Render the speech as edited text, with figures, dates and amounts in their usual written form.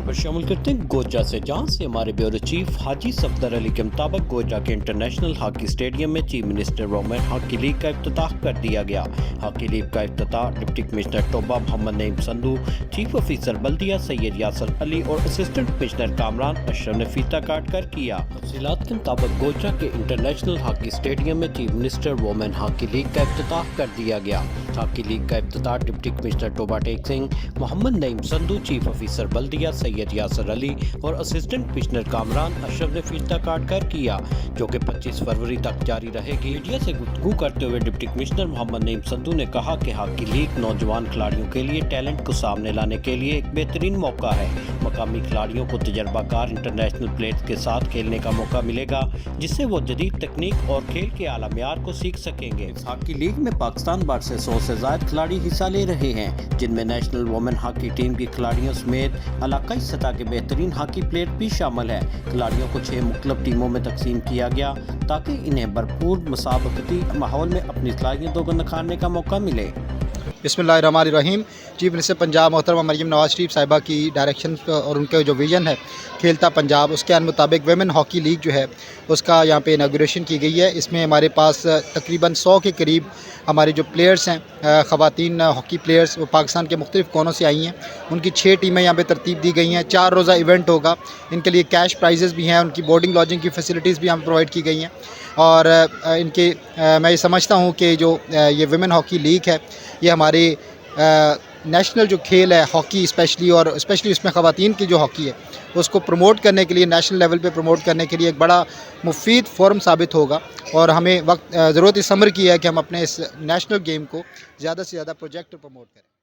खबर शामिल करते हैं गोजा से, जहां से हमारे ब्यूरो चीफ हाजी सफदर अली के मुताबिक गोजा के इंटरनेशनल हॉकी स्टेडियम में chief minister women hockey league का इफ्तिताह कर दिया गया। हॉकी लीग का इफ्तिताह deputy commissioner Toba Mohammad Naeem Sandhu, chief officer बल्दिया सैयद यासर अली और असिस्टेंट कमिश्नर कामरान अशरफ ने फीता काट कर किया। तफसीलात के मुताबिक गोजा के इंटरनेशनल हॉकी स्टेडियम में chief minister women hockey league का इफ्तिताह कर दिया गया। हॉकी लीग का इफ्तिताह deputy commissioner Toba Tek Singh, Mohammad Naeem Sandhu, chief officer बल्दिया सैयद यासर अली और असिस्टेंट कमिश्नर कामरान अशरफ ने फीता काट कर किया, जो कि 25 फरवरी तक जारी रहेगी। मीडिया से गुफ्तगू करते हुए डिप्टी कमिश्नर मोहम्मद नईम संधू ने कहा कि हॉकी लीग नौजवान खिलाड़ियों के लिए टैलेंट को सामने लाने के लिए एक बेहतरीन मौका है। मकामी खिलाड़ियों को तजर्बाकार इंटरनेशनल प्लेयर्स के साथ खेलने का मौका मिलेगा, जिससे वो जदीद तकनीक और खेल के आला मियार को सीख सकेंगे। हॉकी लीग में पाकिस्तान भर से 100 से ज्यादा खिलाड़ी हिस्सा ले रहे हैं, जिनमें नेशनल वुमेन हॉकी टीम की खिलाड़ियों समेत इलाकाई सतह के बेहतरीन हॉकी प्लेयर भी शामिल है। खिलाड़ियों को 6 मुख्तलिफ टीमों में तकसीम किया गया ताकि इन्हें भरपूर मुसाबकती माहौल में अपनी सलाहियतों को निखारने का मौका मिले। बिस्मिल्लाहिर्रहमानिर्रहीम। चीफ मिनिस्टर पंजाब मोहतरमा मरियम नवाज शरीफ साहिबा की डायरेक्शन और उनके जो विज़न है खेलता पंजाब, उसके मुताबिक वेमेन हॉकी लीग जो है उसका यहाँ पे इनागुरेशन की गई है। इसमें हमारे पास तकरीबन 100 के करीब हमारे जो प्लेयर्स हैं, ख़वातीन हॉकी प्लेयर्स, वो पाकिस्तान के मुख्तलिफ़ कोनों से आई हैं। उनकी 6 टीमें यहाँ पे तरतीब दी गई हैं। 4 रोज़ा इवेंट होगा। इनके लिए कैश प्राइजेज़ भी हैं, उनकी बोर्डिंग लॉजिंग की फैसिलिटीज़ भी यहाँ प्रोवाइड की गई हैं। और इनके मैं ये समझता हूँ कि जो ये वेमेन हॉकी लीग है, ये हमारे नेशनल जो खेल है हॉकी स्पेशली इसमें ख़वातीन की जो हॉकी है उसको प्रमोट करने के लिए, नेशनल लेवल पे प्रमोट करने के लिए एक बड़ा मुफीद फोरम साबित होगा। और हमें ज़रूरत इस अमर की है कि हम अपने इस नेशनल गेम को ज़्यादा से ज़्यादा प्रोजेक्ट प्रमोट करें।